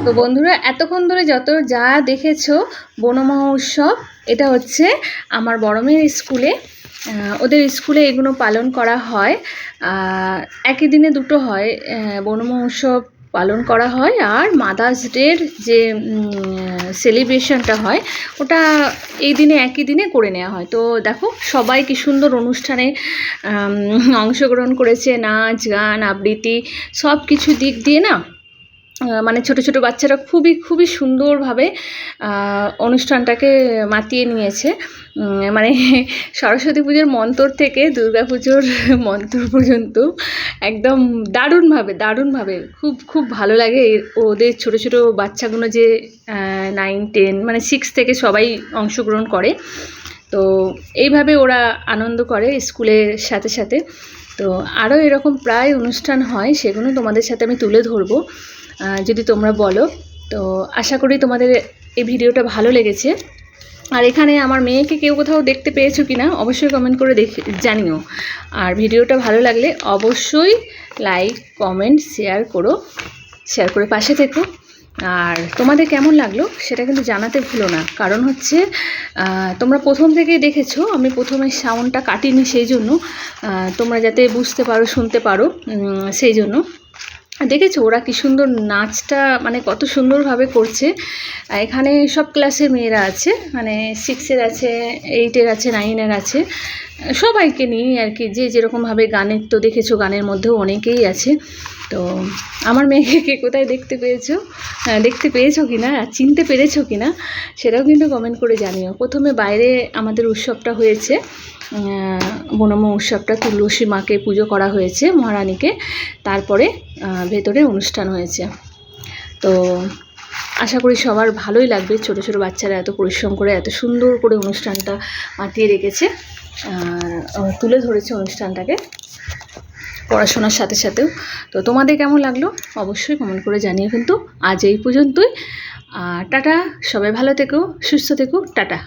তো বন্ধুরা, এতক্ষণ ধরে যা দেখেছো বন মহোৎসব, এটা হচ্ছে আমার বড় মেয়ের স্কুলে। ওদের স্কুলে এগুলো পালন করা হয়। একই দিনে দুটো হয়, বন মহোৎসব পালন করা হয় আর মাদার্স ডের যে সেলিব্রেশনটা হয় ওটা এই দিনে একই দিনে করে নেওয়া হয়। তো দেখো সবাই কি সুন্দর অনুষ্ঠানে অংশগ্রহণ করেছে, নাচ গান আবৃত্তি সব কিছু দিক দিয়ে না মানে ছোট ছোট বাচ্চারা খুবই খুবই সুন্দরভাবে অনুষ্ঠানটাকে মাতিয়ে নিয়েছে। মানে সরস্বতী পুজোর মন্তর থেকে দুর্গা পুজোর মন্তর পর্যন্ত একদম দারুণভাবে খুব খুব ভালো লাগে ওদের ছোট ছোট বাচ্চাগুলো যে 9-10 মানে 6 থেকে সবাই অংশগ্রহণ করে। তো এইভাবে ওরা আনন্দ করে স্কুলের সাথে সাথে। তো আরও এরকম প্রায় অনুষ্ঠান হয়, সেগুলো তোমাদের সাথে আমি তুলে ধরবো যদি তোমরা বলো। তো আশা করি তোমাদের এই ভিডিওটা ভালো লেগেছে। আর এখানে আমার মেয়েকে কেউ কোথাও দেখতে পেয়েছো কি না অবশ্যই কমেন্ট করে জানিও। আর ভিডিওটা ভালো লাগলে অবশ্যই লাইক কমেন্ট শেয়ার করে পাশে থেকো। আর তোমাদের কেমন লাগলো সেটা কিন্তু জানাতে ভুলো না, কারণ হচ্ছে তোমরা প্রথম থেকেই দেখেছো আমি প্রথমে সাউন্ডটা কাটিনি, সেই জন্য তোমরা যাতে বুঝতে পারো শুনতে পারো সেই জন্য। দেখেছো ওরা কি সুন্দর নাচটা মানে কত সুন্দরভাবে করছে। এখানে সব ক্লাসের মেয়েরা আছে, মানে 6-এর আছে, 8-এর আছে, 9-এর আছে, সবাইকে নিয়ে আর কি, যে যেরকমভাবে গানের তো দেখেছো গানের মধ্যেও অনেকেই আছে। তো আমার মেয়েকে কোথায় দেখতে পেয়েছো কি না, চিনতে পেরেছো কি না সেটাও কিন্তু কমেন্ট করে জানিও। প্রথমে বাইরে আমাদের উৎসবটা হয়েছে, বনমা উৎসবটা তুলসী মাকে পুজো করা হয়েছে মহারানীকে, তারপরে ভেতরে অনুষ্ঠান হয়েছে। তো আশা করি সবার ভালোই লাগবে। ছোট ছোট বাচ্চারা এত পরিশ্রম করে এত সুন্দর করে অনুষ্ঠানটা মাতিয়ে রেখেছে, তুলে ধরেছে অনুষ্ঠানটাকে পড়াশোনার সাথে সাথেও। তো তোমাদের কেমন লাগলো অবশ্যই কমেন্ট করে জানিও। কিন্তু আজ এই পর্যন্তই। টাটা, সবাই ভালো থেকো, সুস্থ থেকো, টাটা।